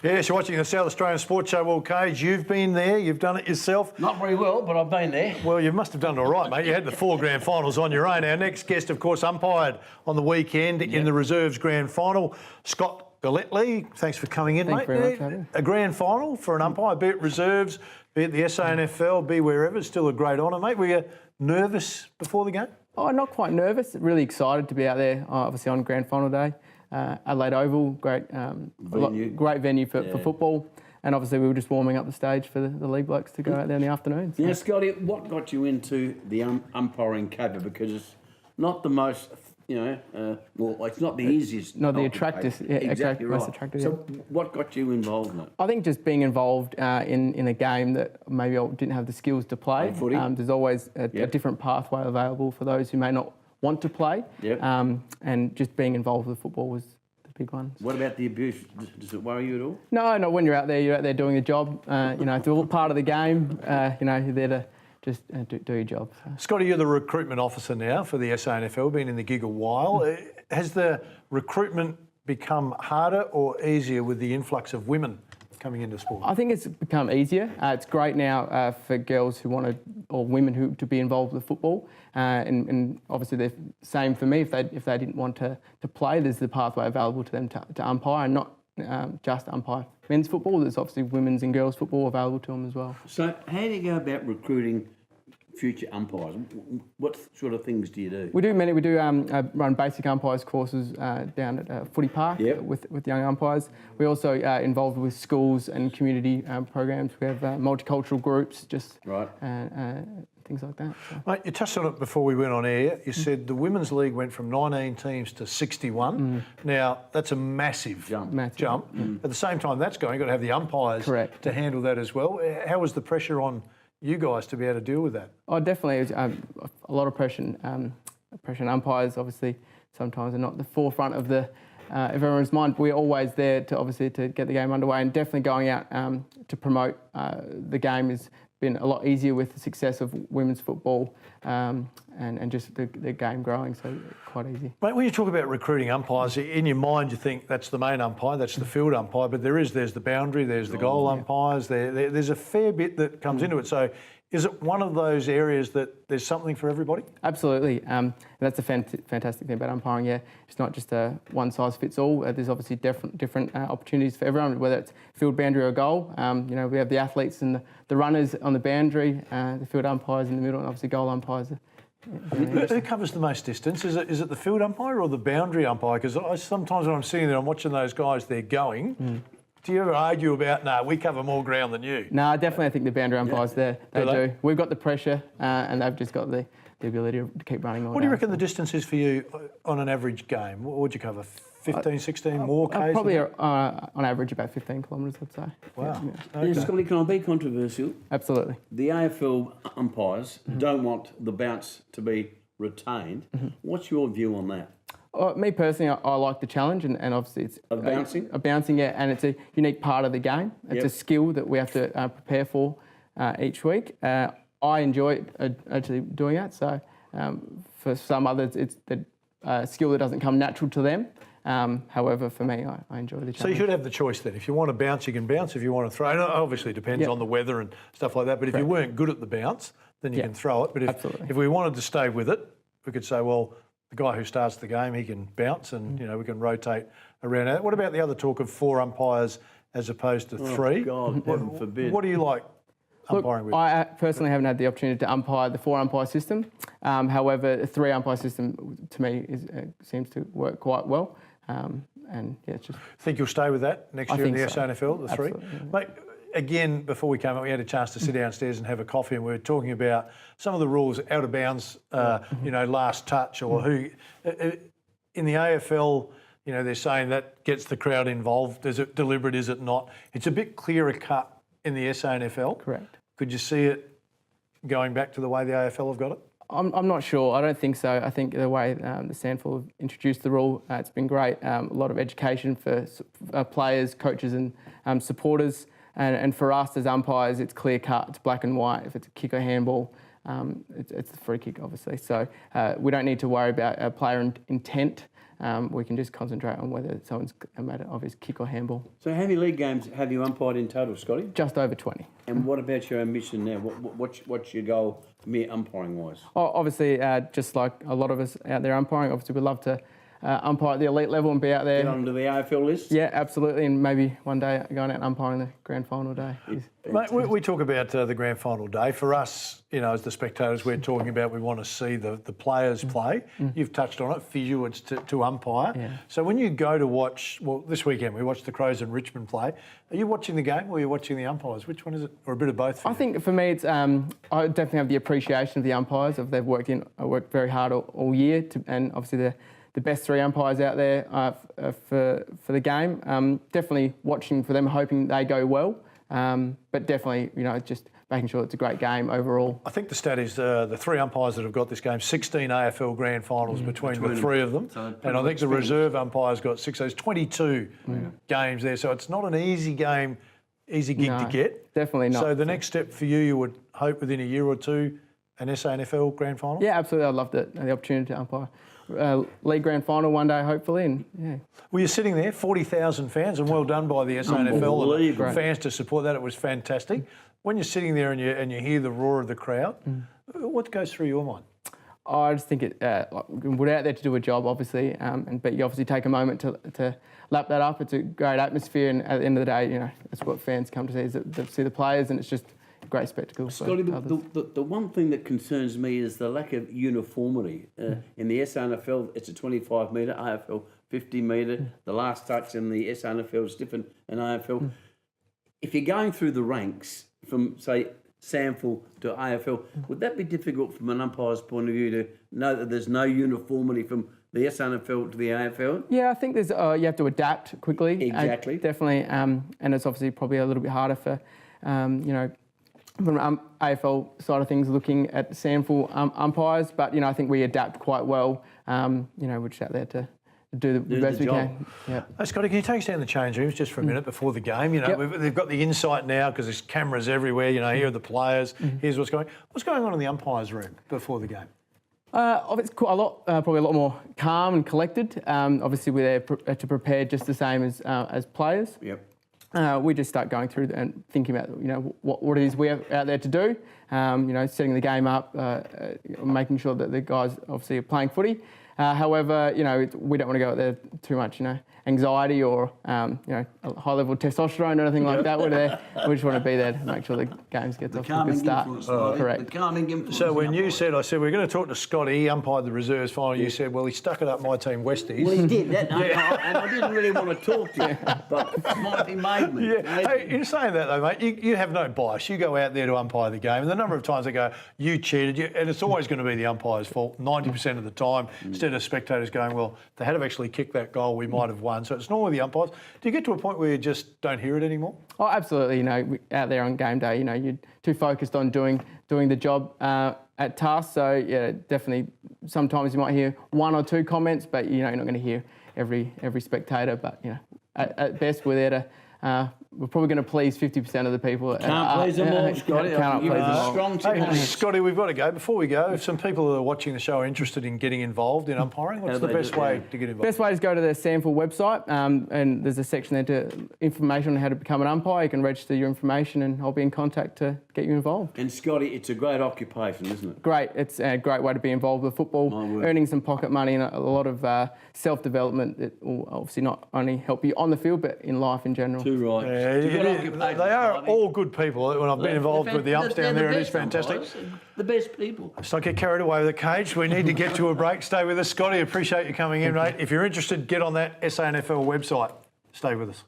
Yes, you're watching the South Australian Sports Show World Cage. You've been there, you've done it yourself. Not very well, but I've been there. Well, you must have done it all right, mate. You had the 4 grand finals on your own. Our next guest, of course, umpired on the weekend in the Reserves Grand Final. Scott Galletley, thanks for coming in, mate. Thank you very much, Adam. A grand final for an umpire, be it Reserves, be it the SANFL, be wherever. It's still a great honour, mate. Were you nervous before the game? Oh, not quite nervous. Really excited to be out there, obviously on grand final day. Adelaide Oval, great venue for football. And obviously we were just warming up the stage for the league blokes to go out there in the afternoon. So. Now, Scotty, what got you into the umpiring caper? Because it's not the most, well, it's not the easiest. Not the attractive, exactly right. Most attractive. So what got you involved in it? I think just being involved in a game that maybe I didn't have the skills to play. Footy. There's always a different pathway available for those who may not want to play. And just being involved with football was the big one. What about the abuse? Does it worry you at all? No. When you're out there doing a job. It's all part of the game. You're there to just do your job. So. Scotty, you're the recruitment officer now for the SANFL, been in the gig a while. Has the recruitment become harder or easier with the influx of women coming into sport? I think it's become easier. It's great now for girls who want to, or women who to be involved with football. And obviously the same for me. If they didn't want to play, there's the pathway available to them to umpire, and not just umpire men's football. There's obviously women's and girls football available to them as well. So how do you go about recruiting future umpires? What sort of things do you do? We do run basic umpires courses down at Footy Park with young umpires. We're also involved with schools and community programs. We have multicultural groups, things like that. So. Mate, you touched on it before we went on air. You said the Women's League went from 19 teams to 61. Now, that's a massive jump. At the same time that's going, you've got to have the umpires to handle that as well. How was the pressure on you guys to be able to deal with that? Oh, definitely. It was, a lot of pressure. Pressure on umpires, obviously, sometimes are not the forefront of everyone's mind. We're always there to get the game underway, and definitely going out to promote the game has been a lot easier with the success of women's football and just the game growing, so quite easy. Mate, when you talk about recruiting umpires, in your mind you think that's the main umpire, that's the field umpire, but there's the boundary, there's the goal umpires, there's a fair bit that comes into it. So is it one of those areas that there's something for everybody? Absolutely. And that's a fantastic thing about umpiring, It's not just a one-size-fits-all. There's obviously different opportunities for everyone, whether it's field boundary or goal. We have the athletes and the runners on the boundary, the field umpires in the middle, and obviously goal umpires. Who covers the most distance? Is it the field umpire or the boundary umpire? Because sometimes when I'm sitting there, I'm watching those guys, they're going. Do you ever argue about, we cover more ground than you? No, definitely I think the boundary umpires there, they do. We've got the pressure and they've just got the ability to keep running all What do you reckon the distance is for you on an average game? What would you cover, 15, 16 more Ks? Probably on average about 15 kilometres, I'd say. Wow. Yeah, Scotty, can I be controversial? Absolutely. The AFL umpires don't want the bounce to be retained. What's your view on that? Me personally, I like the challenge, and obviously it's bouncing. Bouncing, and it's a unique part of the game. It's a skill that we have to prepare for each week. I enjoy actually doing that. So for some others, it's the skill that doesn't come natural to them. However, for me, I enjoy the challenge. So you should have the choice then. If you want to bounce, you can bounce. If you want to throw, and it obviously depends on the weather and stuff like that. But if you weren't good at the bounce, then you can throw it. But if we wanted to stay with it, we could say, well, the guy who starts the game, he can bounce, and we can rotate around that. What about the other talk of 4 umpires as opposed to 3? God, heaven forbid. What do you like umpiring with? I personally haven't had the opportunity to umpire the 4 umpire system. However, the 3 umpire system to me seems to work quite well. It's just. Think you'll stay with that next year in the SANFL, the 3? Absolutely. Mate, again, before we came up, we had a chance to sit downstairs and have a coffee, and we were talking about some of the rules, out of bounds, last touch, or who. In the AFL, they're saying that gets the crowd involved. Is it deliberate? Is it not? It's a bit clearer cut in the SANFL. Correct. Could you see it going back to the way the AFL have got it? I'm not sure. I don't think so. I think the way the SANFL have introduced the rule, it's been great. A lot of education for players, coaches and supporters. And for us as umpires, it's clear cut, it's black and white. If it's a kick or handball, it's a free kick, obviously. So we don't need to worry about player intent we can just concentrate on whether someone's made an obvious kick or handball. So how many league games have you umpired in total, Scotty? Just over 20. And what about your ambition now? What's your goal, mere umpiring-wise? Obviously, just like a lot of us out there umpiring, obviously we'd love to umpire at the elite level and be out there. Get onto the AFL list? Yeah, absolutely, and maybe one day going out and umpiring the grand final day. Mate, we talk about the grand final day. For us, as the spectators, we're talking about we want to see the players play. You've touched on it. For you, it's to umpire. Yeah. So when you go to watch, well, this weekend we watched the Crows and Richmond play. Are you watching the game or are you watching the umpires? Which one is it? Or a bit of both? I think for me, it's I definitely have the appreciation of the umpires. They've worked very hard all year, and obviously the best 3 umpires out there for the game. Definitely watching for them, hoping they go well. But definitely, just making sure it's a great game overall. I think the stat is the 3 umpires that have got this game, 16 AFL grand finals between the 3 of them. So and I think the reserve umpires got 6. There's 22 games there. So it's not an easy game, easy gig to get. Definitely not. So the next step for you would hope within a year or two, an SANFL grand final? Yeah, absolutely. I'd love the opportunity to umpire league grand final one day, hopefully. And yeah. Well, you're sitting there, 40,000 fans, and well done by the SANFL and fans to support that. It was fantastic. When you're sitting there and you hear the roar of the crowd, what goes through your mind? I just think we're out there to do a job, obviously, but you obviously take a moment to lap that up. It's a great atmosphere, and at the end of the day, that's what fans come to see, is to see the players, and it's just a great spectacle. Scotty, the one thing that concerns me is the lack of uniformity. In the SANFL, it's a 25 metre, AFL 50 metre. The last touch in the SANFL is different than AFL. If you're going through the ranks from, say, SANFL to AFL, would that be difficult from an umpire's point of view to know that there's no uniformity from the SANFL to the AFL? Yeah, I think there's you have to adapt quickly. Exactly. Definitely, and it's obviously probably a little bit harder for, from AFL side of things, looking at SANFL umpires. But I think we adapt quite well. We're just out there to do the best we can. Yeah. Hey, Scotty, can you take us down the change rooms just for a minute before the game? They've got the insight now because there's cameras everywhere. Here are the players. Here's what's going on in the umpires' room before the game. It's probably a lot more calm and collected. Obviously, we're there to prepare just the same as players. Yep. We just start going through and thinking about what it is we're out there to do. Setting the game up, making sure that the guys obviously are playing footy. However, we don't want to go out there too much, anxiety or a high level of testosterone or anything like that. We're there. We just want to be there to make sure the games get off to a good start. Correct. The calming influence. So when you said, I said we're going to talk to Scotty, he umpired the reserves final. You said, well, he stuck it up my team, Westies. Well, he did. And I didn't really want to talk to you, but he made me. Yeah. Hey, in saying that though, mate, you have no bias. You go out there to umpire the game, and the number of times they go, you cheated, and it's always going to be the umpire's fault 90% of the time. Instead of spectators going, well, they had have actually kicked that goal, we might have won. So it's normally the umpires. Do you get to a point where you just don't hear it anymore? Oh, absolutely. Out there on game day, you're too focused on doing the job at tasks. So yeah, definitely. Sometimes you might hear 1 or 2 comments, but you're not going to hear every spectator. But at best, we're there to. We're probably going to please 50% of the people. Can't please them all, Scotty. Can't please them all. Strong team. Hey, Scotty, we've got to go. Before we go, if some people who are watching the show are interested in getting involved in umpiring, what's the best way to get involved? Best way is go to the SANFL website, and there's a section there to information on how to become an umpire. You can register your information, and I'll be in contact to get you involved. And Scotty, it's a great occupation, isn't it? Great. It's a great way to be involved with football, earning some pocket money and a lot of self-development that will obviously not only help you on the field, but in life in general. Too right. They are all good people. When I've been involved with the umps down there, it is fantastic. The best people. Let's not get carried away with the cage. We need to get to a break. Stay with us. Scotty, appreciate you coming in, mate. If you're interested, get on that SANFL website. Stay with us.